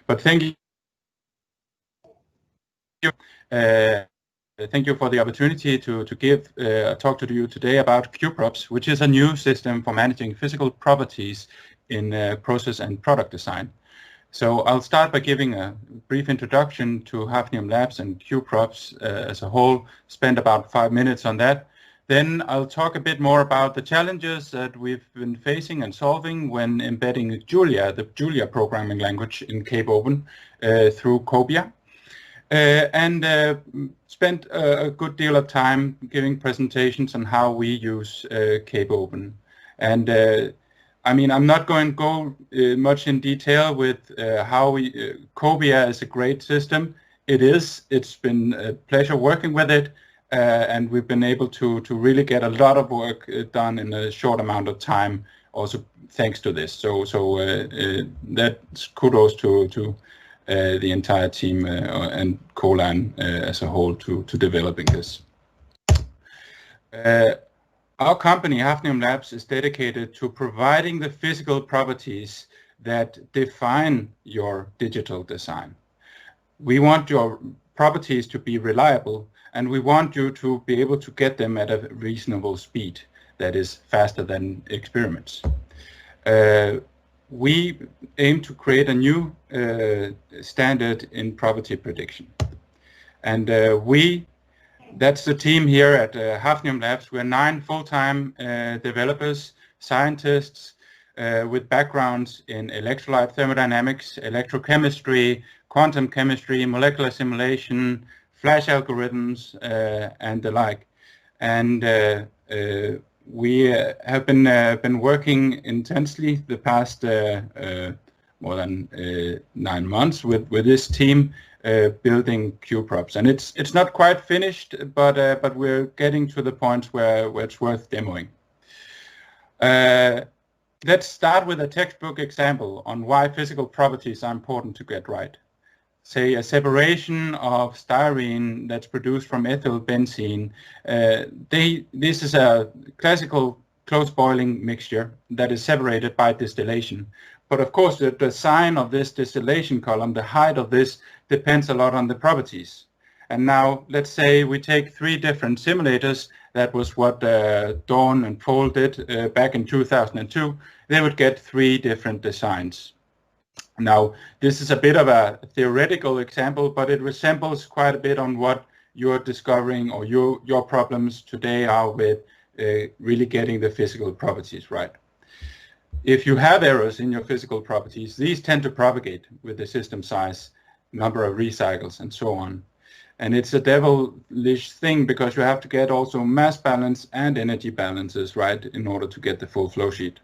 But thank you. Thank you for the opportunity to give a talk to you today about CAPE-OPEN, which is a new system for managing physical properties in process and product design. So I'll start by giving a brief introduction to Hafnium Labs and CAPE-OPEN as a whole, spend about 5 minutes on that. Then I'll talk a bit more about the challenges that we've been facing and solving when embedding Julia, the Julia programming language, in CAPE-OPEN through Cobia. And spent a good deal of time giving presentations on how we use CAPE-OPEN. And I mean, I'm not going to go much in detail with how Cobia is a great system. It is. It's been a pleasure working with it, and we've been able to really get a lot of work done in a short amount of time, also thanks to this. So that's kudos to the entire team and CO-LaN as a whole to developing this. Our company, Hafnium Labs, is dedicated to providing the physical properties that define your digital design. We want your properties to be reliable, and we want you to be able to get them at a reasonable speed that is faster than experiments. We aim to create a new standard in property prediction. And that's the team here at Hafnium Labs. We're 9 full-time developers, scientists with backgrounds in electrolyte thermodynamics, electrochemistry, quantum chemistry, molecular simulation, flash algorithms, and the like. And we have been working intensely the past more than 9 months with this team building CAPE-OPEN, and it's not quite finished, but we're getting to the point where it's worth demoing. Let's start with a textbook example on why physical properties are important to get right. Say a separation of styrene that's produced from ethyl benzene. This is a classical close boiling mixture that is separated by distillation. But of course, the design of this distillation column, the height of this, depends a lot on the properties. And now let's say we take 3 different simulators. That was what Bjorn and Paul did back in 2002. They would get 3 different designs. Now, this is a bit of a theoretical example, but it resembles quite a bit on what you're discovering or your problems today are with really getting the physical properties right. If you have errors in your physical properties, these tend to propagate with the system size, number of recycles, and so on. And it's a devilish thing because you have to get also mass balance and energy balances right in order to get the full flow sheet.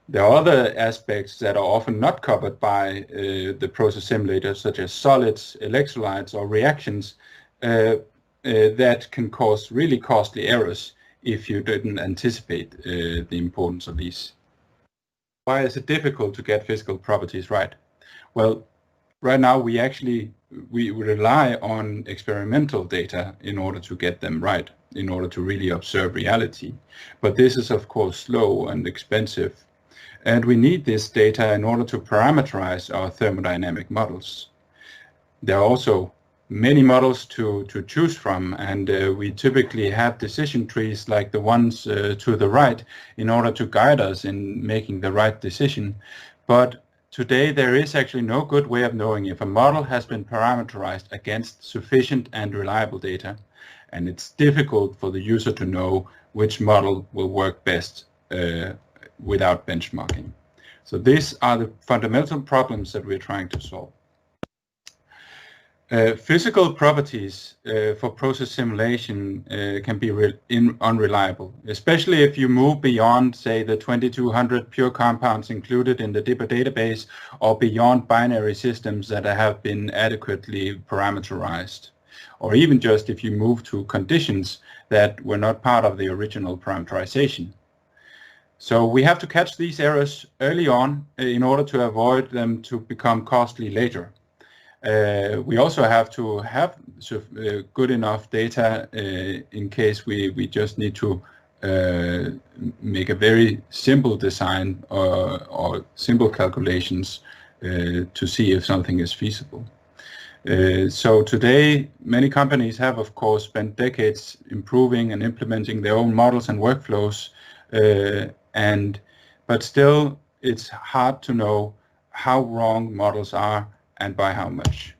There are other aspects that are often not covered by the process simulator, such as solids, electrolytes, or reactions that can cause really costly errors if you didn't anticipate the importance of these. Why is it difficult to get physical properties right? Well, right now we rely on experimental data in order to get them right, in order to really observe reality. But this is of course slow and expensive. And we need this data in order to parameterize our thermodynamic models. There are also many models to choose from, and we typically have decision trees like the ones to the right in order to guide us in making the right decision. But today there is actually no good way of knowing if a model has been parameterized against sufficient and reliable data, and it's difficult for the user to know which model will work best without benchmarking. So these are the fundamental problems that we're trying to solve. Physical properties for process simulation can be unreliable, especially if you move beyond, say, the 2200 pure compounds included in the DIPA database or beyond binary systems that have been adequately parameterized, or even just if you move to conditions that were not part of the original parameterization. So we have to catch these errors early on in order to avoid them to become costly later. We also have to have good enough data in case we just need to make a very simple design or simple calculations to see if something is feasible. So today, many companies have, of course, spent decades improving and implementing their own models and workflows, but still, it's hard to know how wrong models are and by how much.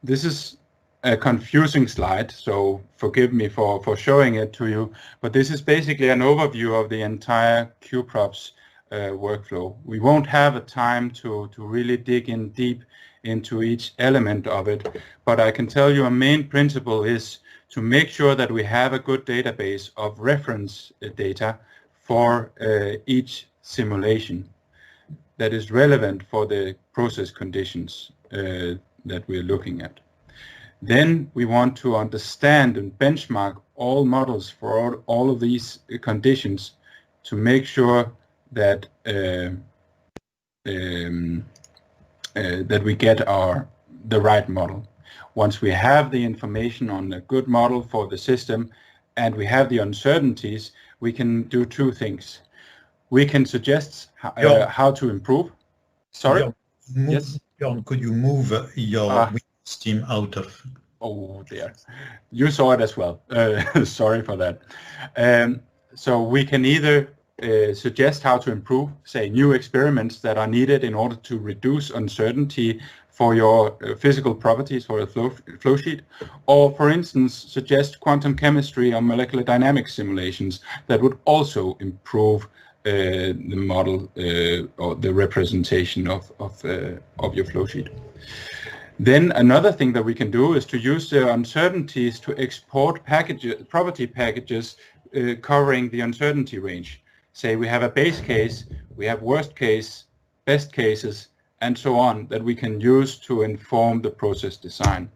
This is a confusing slide, so forgive me for showing it to you, but this is basically an overview of the entire CuProps workflow. We won't have a time to really dig in deep into each element of it, but I can tell you a main principle is to make sure that we have a good database of reference data for each simulation that is relevant for the process conditions that we're looking at. Then we want to understand and benchmark all models for all of these conditions to make sure that that we get the right model. Once we have the information on a good model for the system and we have the uncertainties, we can do two things. We can suggest how to improve. Sorry? Yes? Bjorn, could you move your Steam out of... Oh dear. You saw it as well. Sorry for that. So we can either suggest how to improve, say, new experiments that are needed in order to reduce uncertainty for your physical properties for a flow sheet, or, for instance, suggest quantum chemistry or molecular dynamics simulations that would also improve the model or the representation of your flow sheet. Then another thing that we can do is to use the uncertainties to export property packages covering the uncertainty range. Say we have a base case, we have worst case, best cases, and so on that we can use to inform the process design.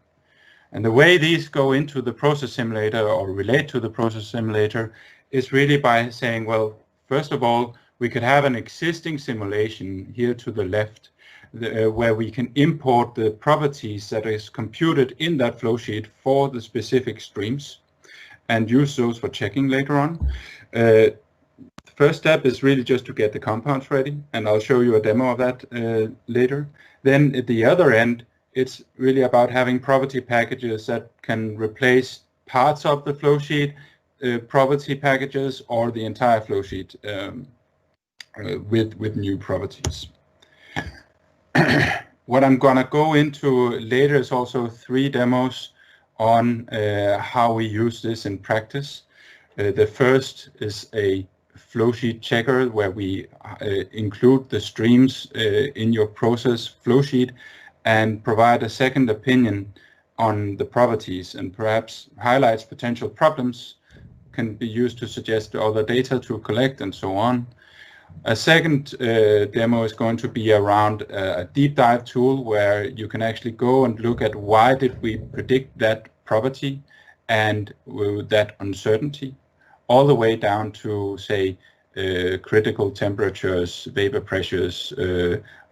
And the way these go into the process simulator or relate to the process simulator is really by saying, well, first of all, we could have an existing simulation here to the left where we can import the properties that is computed in that flow sheet for the specific streams and use those for checking later on. First step is really just to get the compounds ready, and I'll show you a demo of that later. Then at the other end, it's really about having property packages that can replace parts of the flow sheet, property packages, or the entire flow sheet with new properties. What I'm gonna go into later is also 3 demos on how we use this in practice. The first is a flow sheet checker where we include the streams in your process flow sheet and provide a second opinion on the properties and perhaps highlights potential problems, can be used to suggest other data to collect and so on. A second demo is going to be around a deep dive tool where you can actually go and look at why did we predict that property and that uncertainty, all the way down to, say, critical temperatures, vapor pressures,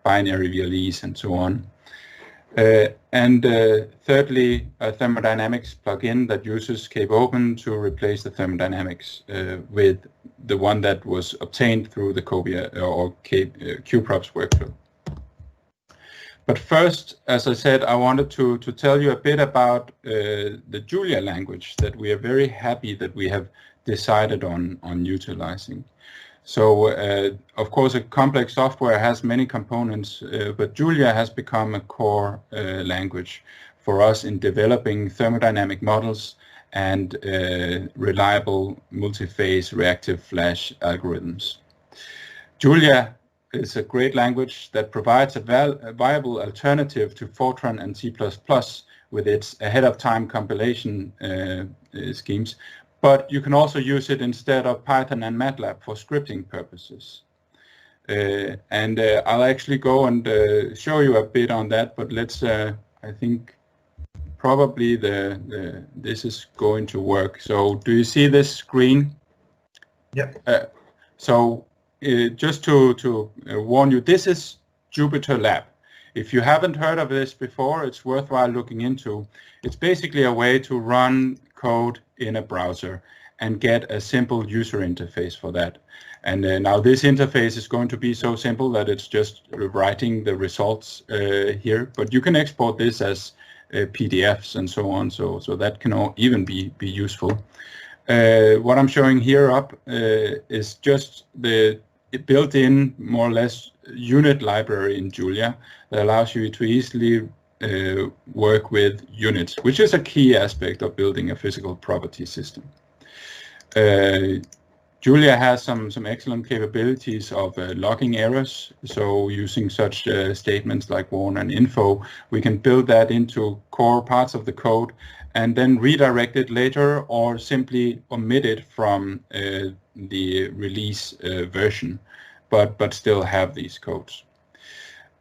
binary VLEs, and so on. Thirdly, a thermodynamics plugin that uses CAPE-OPEN to replace the thermodynamics with the one that was obtained through the CuProps workflow. But first, as I said, I wanted to tell you a bit about the Julia language that we are very happy that we have decided on utilizing. So, of course, a complex software has many components, but Julia has become a core language for us in developing thermodynamic models and reliable multi-phase reactive flash algorithms. Julia is a great language that provides a viable alternative to FORTRAN and C++ with its ahead-of-time compilation schemes, but you can also use it instead of Python and MATLAB for scripting purposes. I'll actually go and show you a bit on that, but let's, I think probably this is going to work. So do you see this screen? Yep. Just to warn you, this is Jupyter Lab. If you haven't heard of this before, it's worthwhile looking into. It's basically a way to run code in a browser and get a simple user interface for that. And now this interface is going to be so simple that it's just writing the results here, but you can export this as PDFs and so on, so that can even be useful. What I'm showing here up is just the built-in, more or less, unit library in Julia that allows you to easily work with units, which is a key aspect of building a physical property system. Julia has some excellent capabilities of logging errors. So using such statements like warn and info, we can build that into core parts of the code and then redirect it later or simply omit it from the release version, but still have these codes.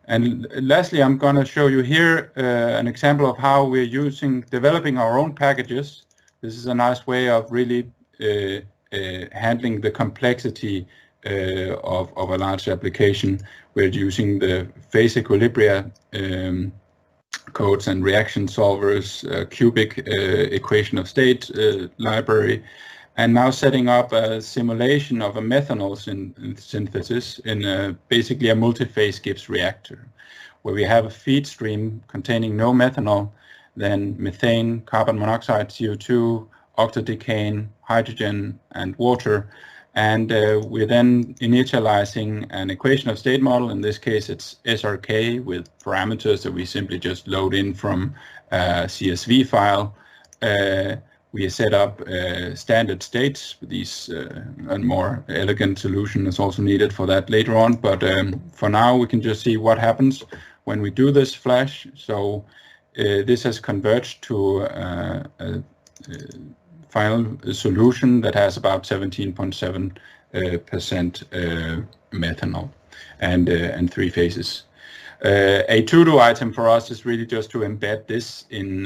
And lastly, I'm going to show you here an example of how we're developing our own packages. This is a nice way of really handling the complexity of a large application. We're using the phase equilibria codes and reaction solvers, cubic equation of state library, and now setting up a simulation of a methanol synthesis in basically a multi-phase Gibbs reactor, where we have a feed stream containing no methanol, then methane, carbon monoxide, CO2, octadecane, hydrogen, and water. And we're then initializing an equation of state model. In this case, it's SRK with parameters that we simply just load in from a CSV file. We set up standard states. These a more elegant solution is also needed for that later on. But for now, we can just see what happens when we do this flash. So this has converged to a final solution that has about 17.7% methanol and three phases. A to-do item for us is really just to embed this in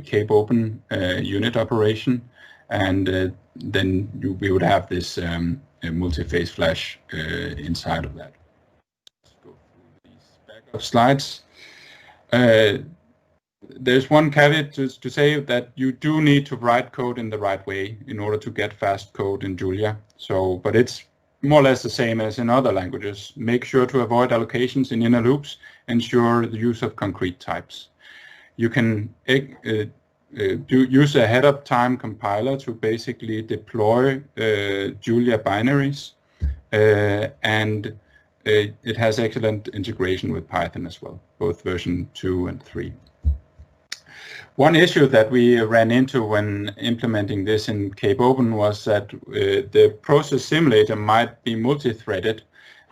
CAPE-OPEN unit operation, and then we would have this multi-phase flash inside of that. Let's go through these backup slides. There's one caveat to say that you do need to write code in the right way in order to get fast code in Julia. So, but it's more or less the same as in other languages. Make sure to avoid allocations in inner loops. Ensure the use of concrete types. You can use a ahead-of time compiler to basically deploy Julia binaries, and it has excellent integration with Python as well, both version 2 and 3. One issue that we ran into when implementing this in CAPE-OPEN was that the process simulator might be multi-threaded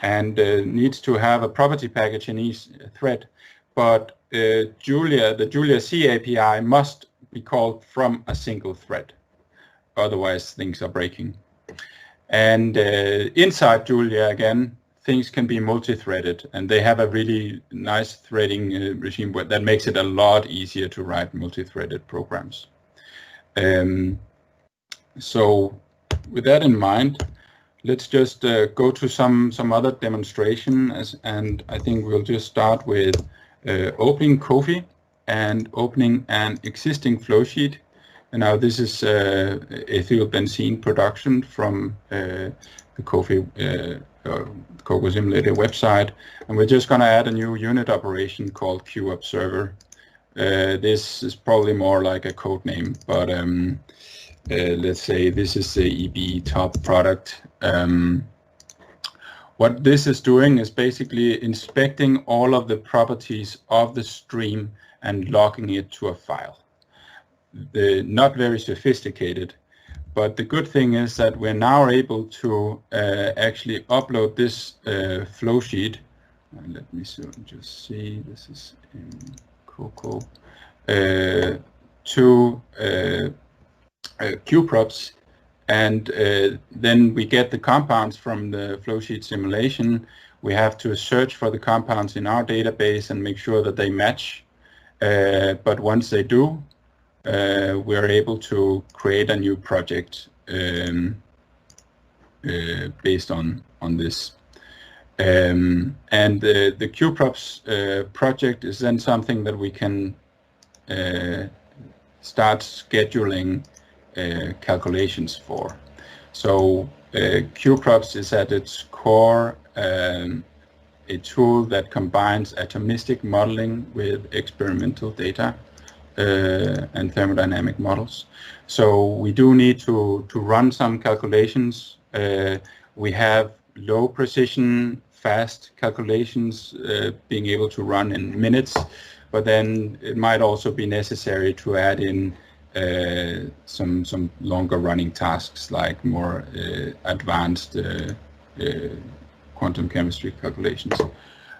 and needs to have a property package in each thread, but the Julia C API must be called from a single thread. Otherwise, things are breaking. And inside Julia, again, things can be multi-threaded, and they have a really nice threading regime that makes it a lot easier to write multi-threaded programs. So with that in mind, let's just go to some other demonstration, and I think we'll just start with opening Kofi and opening an existing flow sheet. And now this is ethyl benzene production from the Kofi Cocoa Simulator website, and we're just going to add a new unit operation called QObserver. This is probably more like a code name, but let's say this is the EB top product. What this is doing is basically inspecting all of the properties of the stream and logging it to a file. Not very sophisticated, but the good thing is that we're now able to actually upload this flow sheet. Let me just see, this is in Cocoa, to QProps, and then we get the compounds from the flow sheet simulation. We have to search for the compounds in our database and make sure that they match, but once they do, we're able to create a new project based on this. And the QProps project is then something that we can start scheduling calculations for. So QProps is at its core a tool that combines atomistic modeling with experimental data and thermodynamic models. So we do need to run some calculations. We have low precision, fast calculations being able to run in minutes, but then it might also be necessary to add in some longer running tasks like more advanced quantum chemistry calculations.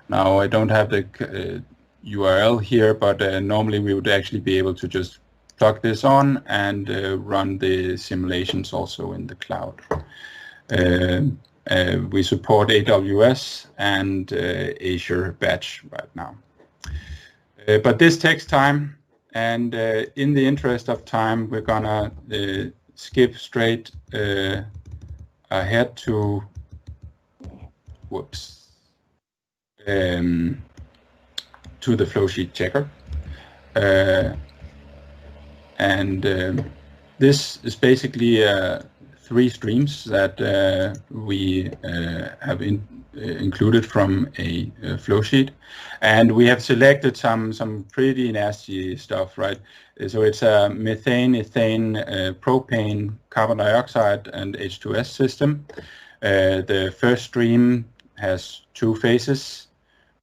Now I don't have the URL here, but normally we would actually be able to just plug this on and run the simulations also in the cloud. We support AWS and Azure Batch right now. But this takes time, and in the interest of time, we're gonna skip straight ahead to to the flowsheet checker. This is basically 3 streams that we have included from a flowsheet, and we have selected some pretty nasty stuff, right? So it's a methane, ethane, propane, carbon dioxide, and H2S system. The first stream has 2 phases,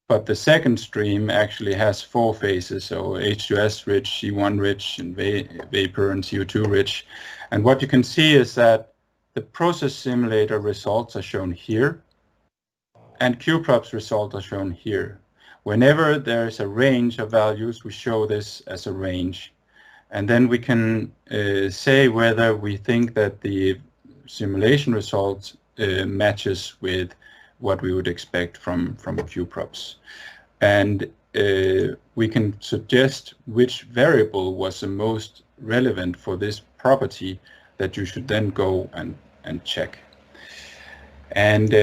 but the second stream actually has 4 phases, so H2S rich, C1 rich, and vapor and CO2 rich. And what you can see is that the process simulator results are shown here, and QProps results are shown here. Whenever there is a range of values, we show this as a range. And then we can say whether we think that the simulation results matches with what we would expect from QProps. And we can suggest which variable was the most relevant for this property that you should then go and check. And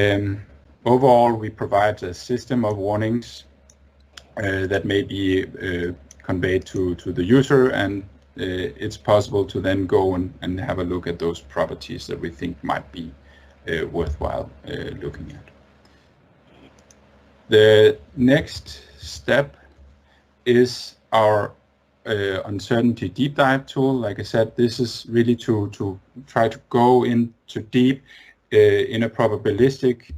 overall, we provide a system of warnings that may be conveyed to the user, and it's possible to then go and have a look at those properties that we think might be worthwhile looking at. The next step is our uncertainty deep dive tool. Like I said, this is really to try to go into deep in a probabilistic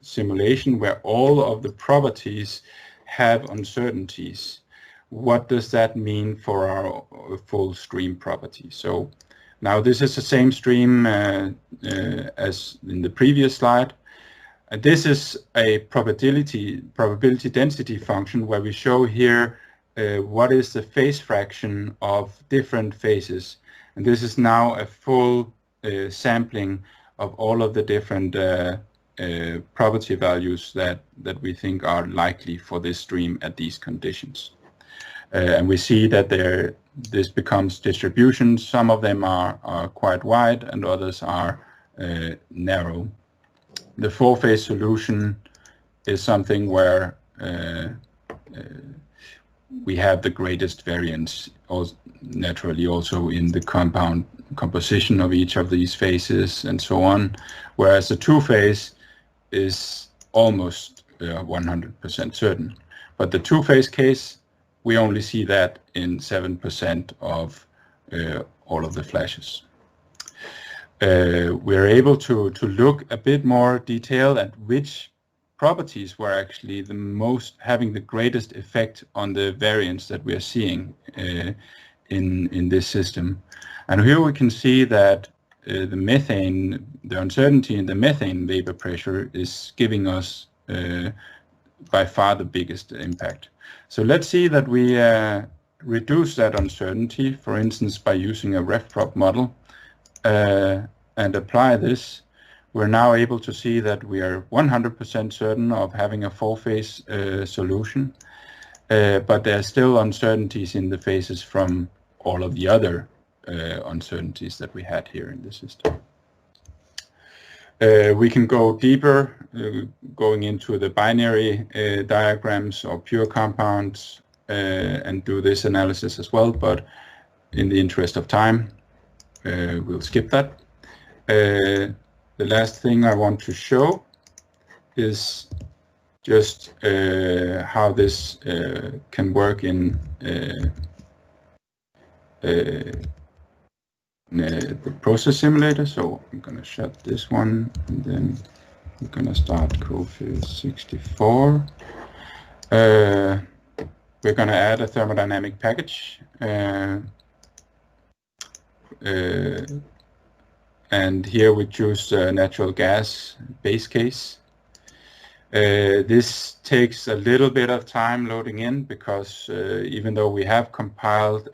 simulation where all of the properties have uncertainties. What does that mean for our full stream property? So now this is the same stream as in the previous slide. This is a probability density function where we show here what is the phase fraction of different phases. And this is now a full sampling of all of the different property values that we think are likely for this stream at these conditions. And we see that this becomes distributions. Some of them are quite wide and others are narrow. The 4-phase solution is something where we have the greatest variance, naturally also in the composition of each of these phases and so on, whereas the 2-phase is almost 100% certain. But the 2-phase case, we only see that in 7% of all of the flashes. We're able to look a bit more detailed at which properties were actually having the greatest effect on the variance that we are seeing in this system. And here we can see that the uncertainty in the methane vapor pressure is giving us by far the biggest impact. So let's see that we reduce that uncertainty, for instance, by using a RefProp model and apply this. We're now able to see that we are 100% certain of having a 4-phase solution, but there are still uncertainties in the phases from all of the other uncertainties that we had here in the system. We can go deeper, going into the binary diagrams or pure compounds and do this analysis as well, but in the interest of time, we'll skip that. the last thing I want to show is just how this can work in the process simulator. So I'm going to shut this one, and then we're going to start COFE 64. We're going to add a thermodynamic package, and here we choose natural gas base case. This takes a little bit of time loading in, because even though we have compiled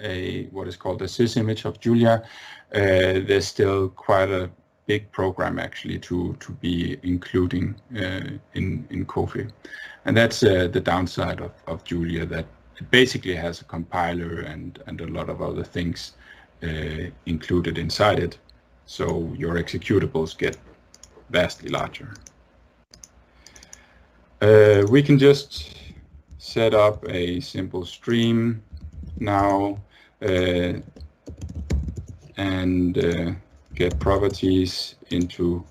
what is called a sys image of Julia, there's still quite a big program actually to be including in COFE. And that's the downside of Julia, that it basically has a compiler and a lot of other things included inside it. So your executables get vastly larger. We can just set up a simple stream now and get properties into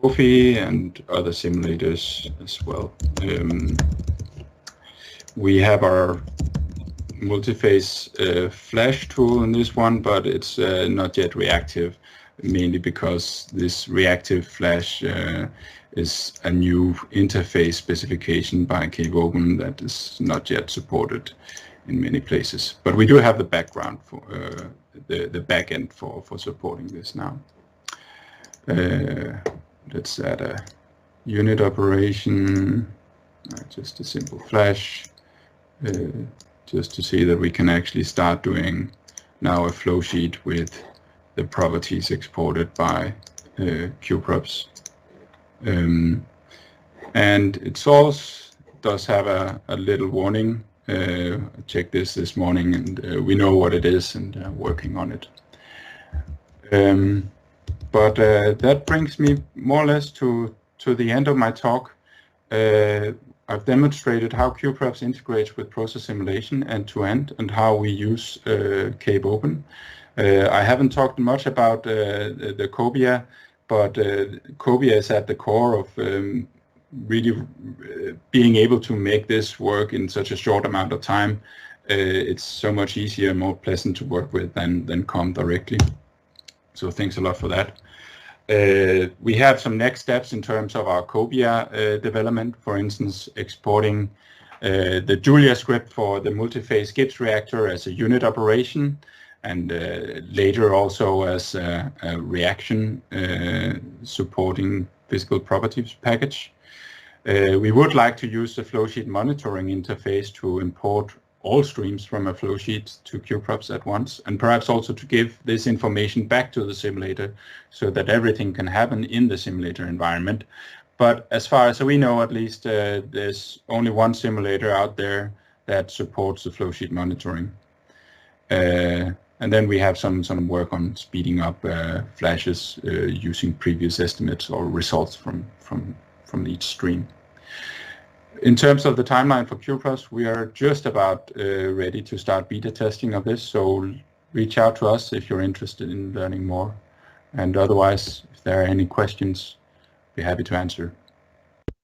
COFE and other simulators as well. We have our multi-phase flash tool in this one, but it's not yet reactive, mainly because this reactive flash is a new interface specification by CAPE-OPEN that is not yet supported in many places. But we do have the background for the backend for supporting this now. Let's add a unit operation, just a simple flash, just to see that we can actually start doing now a flow sheet with the properties exported by QProps. And its source does have a little warning. I checked this morning, and we know what it is and working on it. But that brings me more or less to the end of my talk. I've demonstrated how QProps integrates with process simulation end-to-end, and how we use CAPE-OPEN. I haven't talked much about the COBIA, but COBIA is at the core of really being able to make this work in such a short amount of time. It's so much easier and more pleasant to work with than COM directly. So thanks a lot for that. We have some next steps in terms of our COBIA development, for instance, exporting the Julia script for the multi-phase Gibbs reactor as a unit operation, and later also as a reaction supporting physical properties package. We would like to use the flowsheet monitoring interface to import all streams from a flowsheet to QProps at once, and perhaps also to give this information back to the simulator so that everything can happen in the simulator environment. But as far as we know, at least, there's only one simulator out there that supports the flowsheet monitoring. And then we have some work on speeding up flashes using previous estimates or results from each stream. In terms of the timeline for QProps, we are just about ready to start beta testing of this, so reach out to us if you're interested in learning more. And otherwise, if there are any questions, be happy to answer.